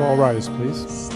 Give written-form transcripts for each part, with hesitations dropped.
all rise, please.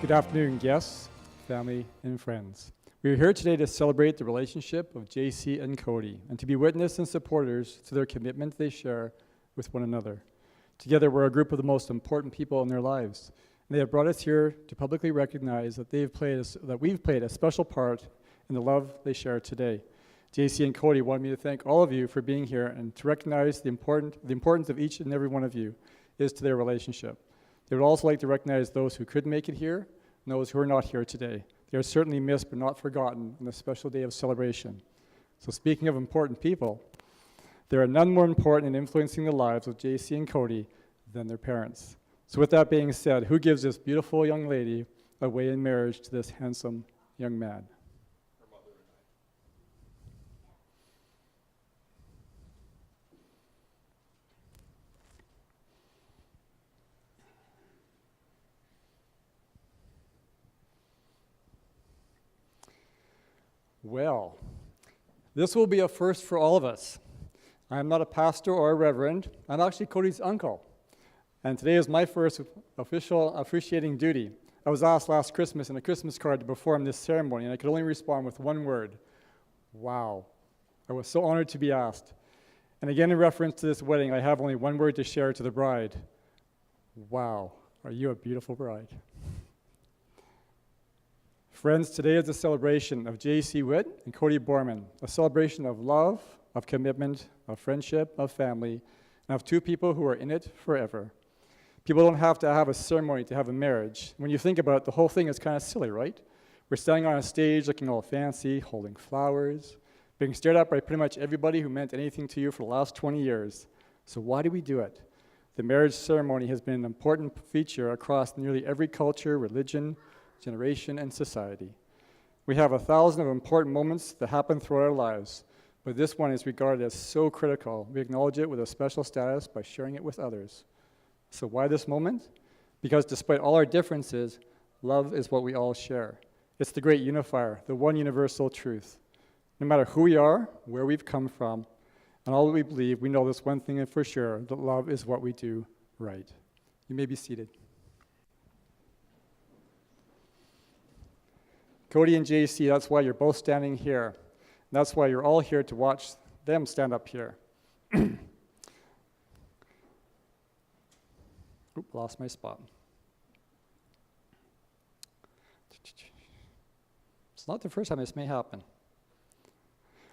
Good afternoon, guests, family, and friends. We are here today to celebrate the relationship of Jaycee and Cody and to be witness and supporters to their commitment they share with one another. Together, we're a group of the most important people in their lives, and they have brought us here to publicly recognize that we've played a special part in the love they share today. Jaycee and Cody wanted me to thank all of you for being here and to recognize the importance of each and every one of you is to their relationship. They would also like to recognize those who couldn't make it here and those who are not here today. They are certainly missed but not forgotten on this special day of celebration. So speaking of important people, there are none more important in influencing the lives of Jaycee and Cody than their parents. So with that being said, who gives this beautiful young lady away in marriage to this handsome young man? Well, this will be a first for all of us. I'm not a pastor or a reverend. I'm actually Cody's uncle. And today is my first official officiating duty. I was asked last Christmas in a Christmas card to perform this ceremony, and I could only respond with one word: wow. I was so honored to be asked. And again, in reference to this wedding, I have only one word to share to the bride: wow, are you a beautiful bride? Friends, today is a celebration of Jaycee Witt and Cody Borman, a celebration of love, of commitment, of friendship, of family, and of two people who are in it forever. People don't have to have a ceremony to have a marriage. When you think about it, the whole thing is kind of silly, right? We're standing on a stage looking all fancy, holding flowers, being stared at by pretty much everybody who meant anything to you for the last 20 years. So why do we do it? The marriage ceremony has been an important feature across nearly every culture, religion, generation, and society. We have 1,000 of important moments that happen throughout our lives, but this one is regarded as so critical. We acknowledge it with a special status by sharing it with others. So why this moment? Because despite all our differences, love is what we all share. It's the great unifier, the one universal truth. No matter who we are, where we've come from, and all that we believe, we know this one thing for sure, that love is what we do right. You may be seated. Cody and Jaycee, that's why you're both standing here. And that's why you're all here to watch them stand up here. Oop, lost my spot. It's not the first time this may happen.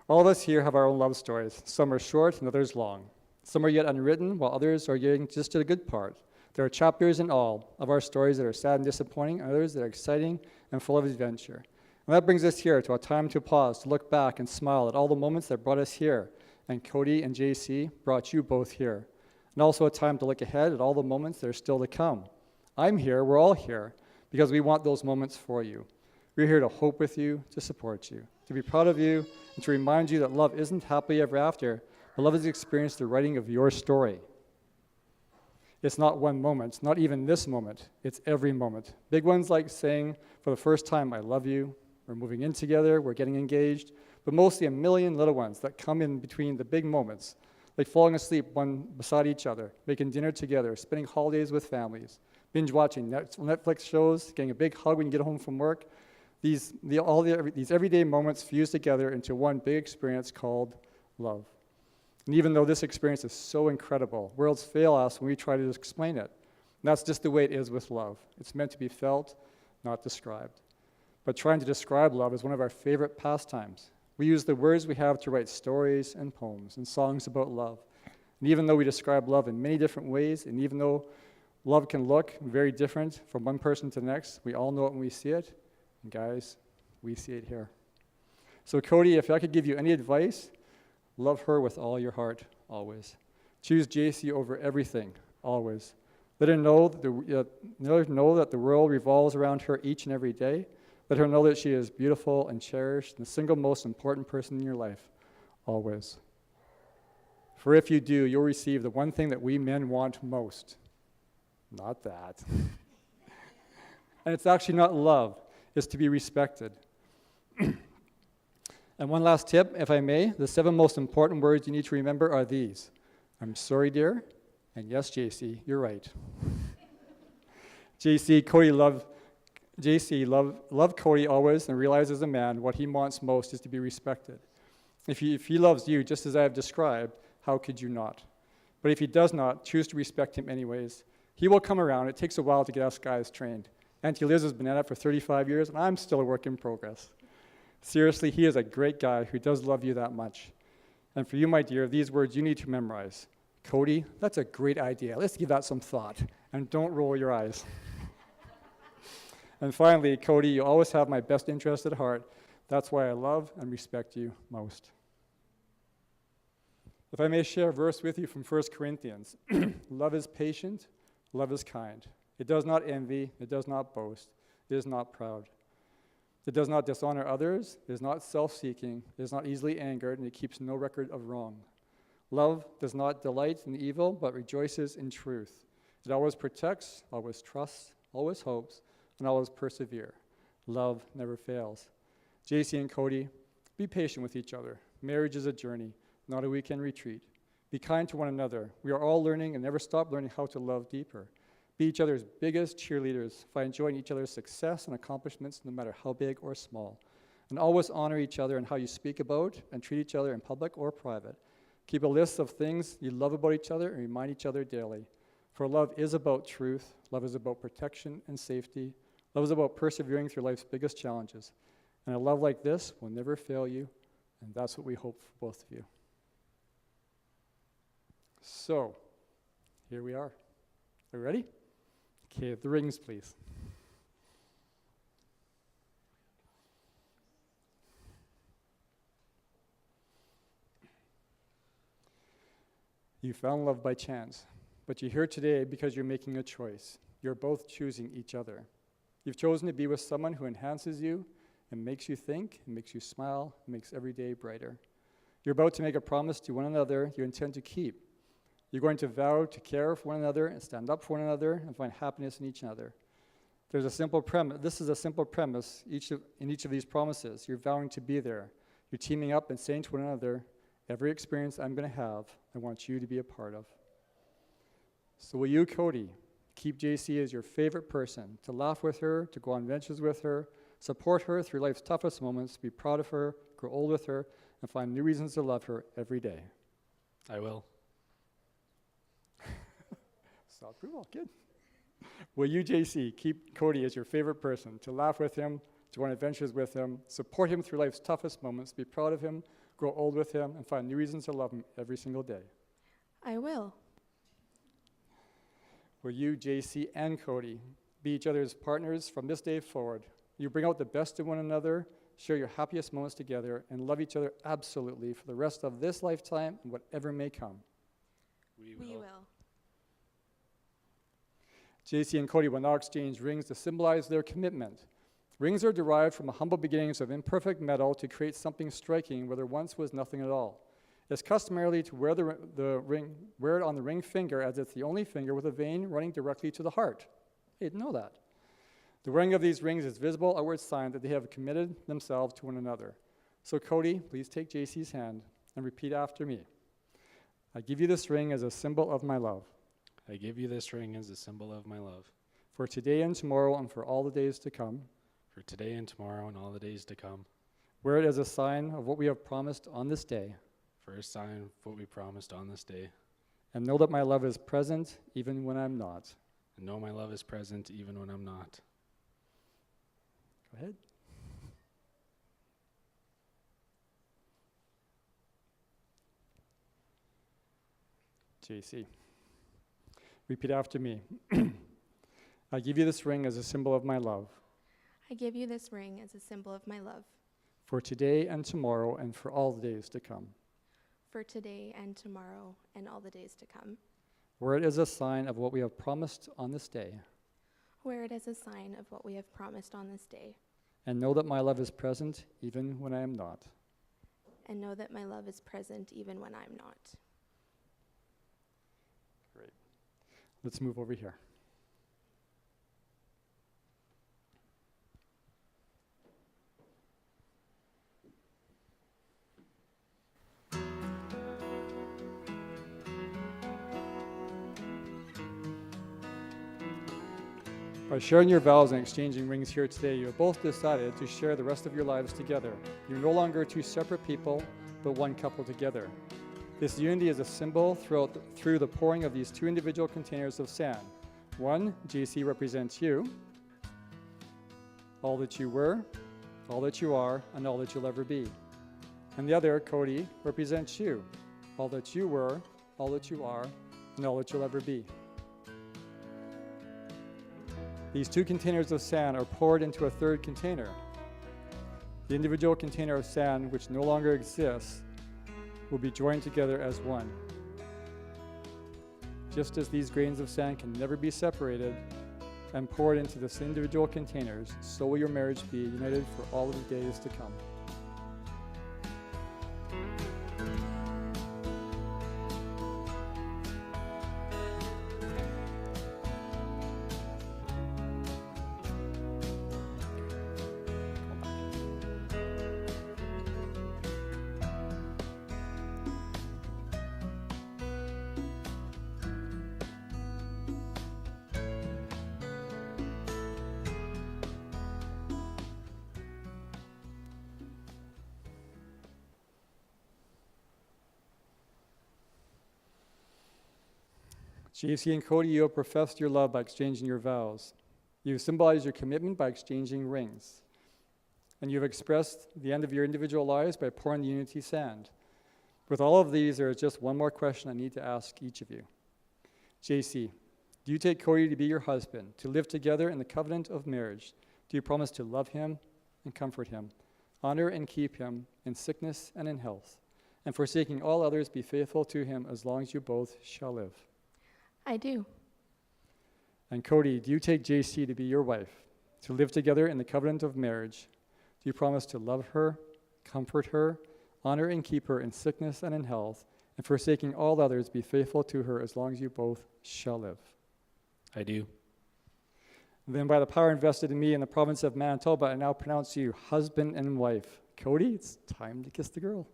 All of us here have our own love stories. Some are short and others long. Some are yet unwritten, while others are getting just to the good part. There are chapters in all of our stories that are sad and disappointing, and others that are exciting and full of adventure. And that brings us here to a time to pause, to look back and smile at all the moments that brought us here. And Cody and Jaycee brought you both here. And also a time to look ahead at all the moments that are still to come. I'm here, we're all here, because we want those moments for you. We're here to hope with you, to support you, to be proud of you, and to remind you that love isn't happily ever after, but love is experienced through the writing of your story. It's not one moment, not even this moment. It's every moment. Big ones like saying for the first time, I love you. We're moving in together, we're getting engaged, but mostly a million little ones that come in between the big moments, like falling asleep one beside each other, making dinner together, spending holidays with families, binge watching Netflix shows, getting a big hug when you get home from work. These everyday moments fuse together into one big experience called love. And even though this experience is so incredible, worlds fail us when we try to explain it. And that's just the way it is with love. It's meant to be felt, not described. but trying to describe love is one of our favorite pastimes. We use the words we have to write stories and poems and songs about love. And even though we describe love in many different ways, and even though love can look very different from one person to the next, we all know it when we see it. And guys, we see it here. So Cody, if I could give you any advice, love her with all your heart, always. Choose Jaycee over everything, always. Let her know that the world revolves around her each and every day. Let her know that she is beautiful and cherished, and the single most important person in your life, always. For if you do, you'll receive the one thing that we men want most. Not that. And it's actually not love, it's to be respected. And one last tip, if I may, the 7 most important words you need to remember are these. I'm sorry, dear, and yes, Jaycee, you're right. Jaycee loved Cody always and realized as a man what he wants most is to be respected. If he loves you just as I have described, how could you not? But if he does not, choose to respect him anyways. He will come around. It takes a while to get us guys trained. Auntie Liz has been at it for 35 years, and I'm still a work in progress. Seriously, he is a great guy who does love you that much. And for you, my dear, these words you need to memorize. Cody, that's a great idea. Let's give that some thought. And don't roll your eyes. And finally, Cody, you always have my best interest at heart. That's why I love and respect you most. If I may share a verse with you from 1 Corinthians. Love is patient, love is kind. It does not envy, it does not boast, it is not proud. It does not dishonor others, it is not self-seeking, it is not easily angered, and it keeps no record of wrong. Love does not delight in evil, but rejoices in truth. It always protects, always trusts, always hopes, and always persevere. Love never fails. Jaycee and Cody, be patient with each other. Marriage is a journey, not a weekend retreat. Be kind to one another. We are all learning and never stop learning how to love deeper. Be each other's biggest cheerleaders. Find joy in each other's success and accomplishments, no matter how big or small. And always honor each other in how you speak about and treat each other in public or private. Keep a list of things you love about each other and remind each other daily. For love is about truth. Love is about protection and safety. Love is about persevering through life's biggest challenges. And a love like this will never fail you, and that's what we hope for both of you. So, here we are. Are we ready? Okay, the rings, please. You found love by chance, but you're here today because you're making a choice. You're both choosing each other. You've chosen to be with someone who enhances you and makes you think, and makes you smile, and makes every day brighter. You're about to make a promise to one another you intend to keep. You're going to vow to care for one another and stand up for one another and find happiness in each other. There's a simple premise. This is a simple premise in each of these promises. You're vowing to be there. You're teaming up and saying to one another, every experience I'm going to have, I want you to be a part of. So will you, Cody, keep Jaycee as your favorite person, to laugh with her, to go on adventures with her, support her through life's toughest moments, be proud of her, grow old with her, and find new reasons to love her every day? I will. Soft approval, good. Will you, Jaycee, keep Cody as your favorite person, to laugh with him, to go on adventures with him, support him through life's toughest moments, be proud of him, grow old with him, and find new reasons to love him every single day? I will. Will you, Jaycee and Cody, be each other's partners from this day forward? You bring out the best in one another, share your happiest moments together, and love each other absolutely for the rest of this lifetime and whatever may come? We will. Jaycee and Cody will now exchange rings to symbolize their commitment. Rings are derived from the humble beginnings of imperfect metal to create something striking where there once was nothing at all. It's customarily to wear wear it on the ring finger, as it's the only finger with a vein running directly to the heart. I didn't know that. The wearing of these rings is visible outward sign that they have committed themselves to one another. So Cody, please take Jaycee's hand and repeat after me. I give you this ring as a symbol of my love. I give you this ring as a symbol of my love. For today and tomorrow and for all the days to come. For today and tomorrow and all the days to come. Wear it as a sign of what we have promised on this day. For a sign of what we promised on this day. And know that my love is present even when I'm not. And know my love is present even when I'm not. Go ahead. Jaycee. Repeat after me. I give you this ring as a symbol of my love. I give you this ring as a symbol of my love. For today and tomorrow and for all the days to come. For today and tomorrow and all the days to come. Where it is a sign of what we have promised on this day. Where it is a sign of what we have promised on this day. And know that my love is present even when I am not. And know that my love is present even when I'm not. Great. Let's move over here. By sharing your vows and exchanging rings here today, you have both decided to share the rest of your lives together. You're no longer two separate people, but one couple together. This unity is a symbol through the pouring of these two individual containers of sand. One, Jaycee, represents you, all that you were, all that you are, and all that you'll ever be. And the other, Cody, represents you, all that you were, all that you are, and all that you'll ever be. These two containers of sand are poured into a third container. The individual container of sand, which no longer exists, will be joined together as one. Just as these grains of sand can never be separated and poured into these individual containers, so will your marriage be united for all of the days to come. Jaycee and Cody, you have professed your love by exchanging your vows. You have symbolized your commitment by exchanging rings. And you have expressed the end of your individual lives by pouring the unity sand. With all of these, there is just one more question I need to ask each of you. Jaycee, do you take Cody to be your husband, to live together in the covenant of marriage? Do you promise to love him and comfort him, honor and keep him in sickness and in health, and forsaking all others, be faithful to him as long as you both shall live? I do. And Cody, do you take Jaycee to be your wife, to live together in the covenant of marriage? Do you promise to love her, comfort her, honor and keep her in sickness and in health, and forsaking all others, be faithful to her as long as you both shall live? I do. Then by the power invested in me in the province of Manitoba, I now pronounce you husband and wife. Cody, it's time to kiss the girl.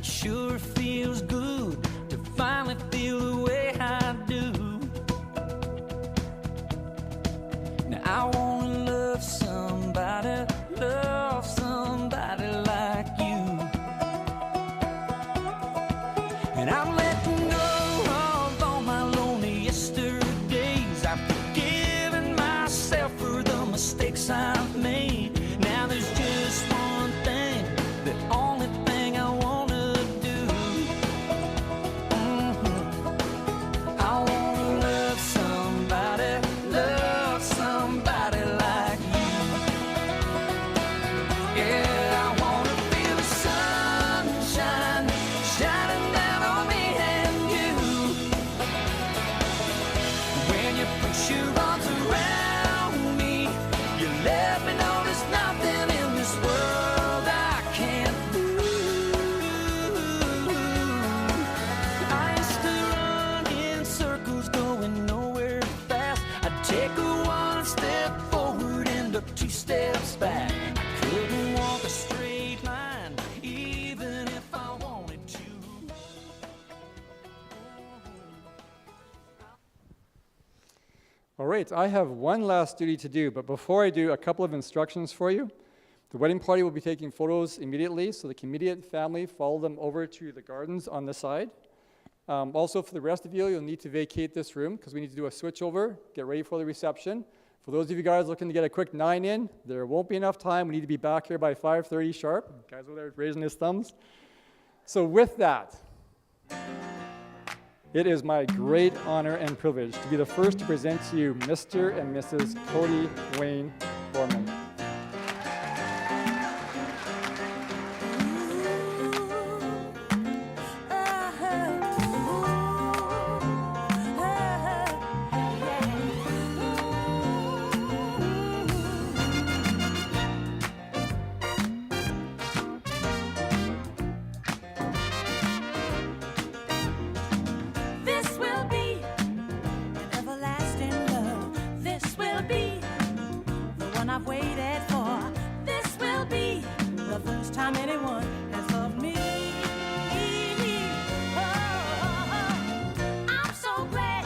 Sure feels good to finally feel the way I do. Now I wanna love somebody like you. And I'm letting go of all my lonely yesterdays. I've forgiven myself for the mistakes I've made. Now there's just one thing, the only thing I want. All right, I have one last duty to do, but before I do, a couple of instructions for you. The wedding party will be taking photos immediately, so the immediate family follow them over to the gardens on the side. Also, for the rest of you, you'll need to vacate this room because we need to do a switchover, get ready for the reception. For those of you guys looking to get a quick 9 in, there won't be enough time. We need to be back here by 5:30 sharp. Guys over there raising his thumbs. So with that, it is my great honor and privilege to be the first to present to you Mr. and Mrs. Cody Wayne Foreman. This will be an everlasting love. This will be the one I've waited for. This will be the first time anyone has loved me. Oh, I'm so glad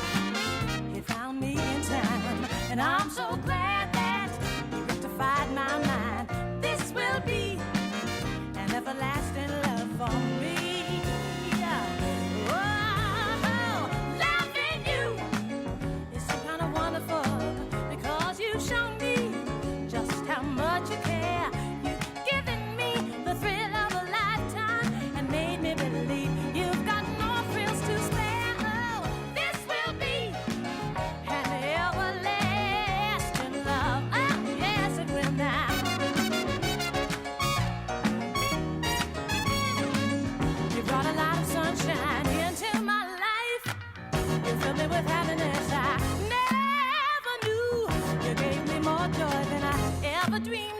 he found me in time, and I'm so glad that he rectified my mind. This will be an everlasting love for me. Loving you is so kind of wonderful because you've shown me just how much you care. You've given me the thrill of a lifetime and made me believe you've got no thrills to spare. Oh, this will be an everlasting love. Oh, yes, it will now. You brought a lot of sunshine into my life. You filled me with happiness I never knew. You gave me more joy than I ever dreamed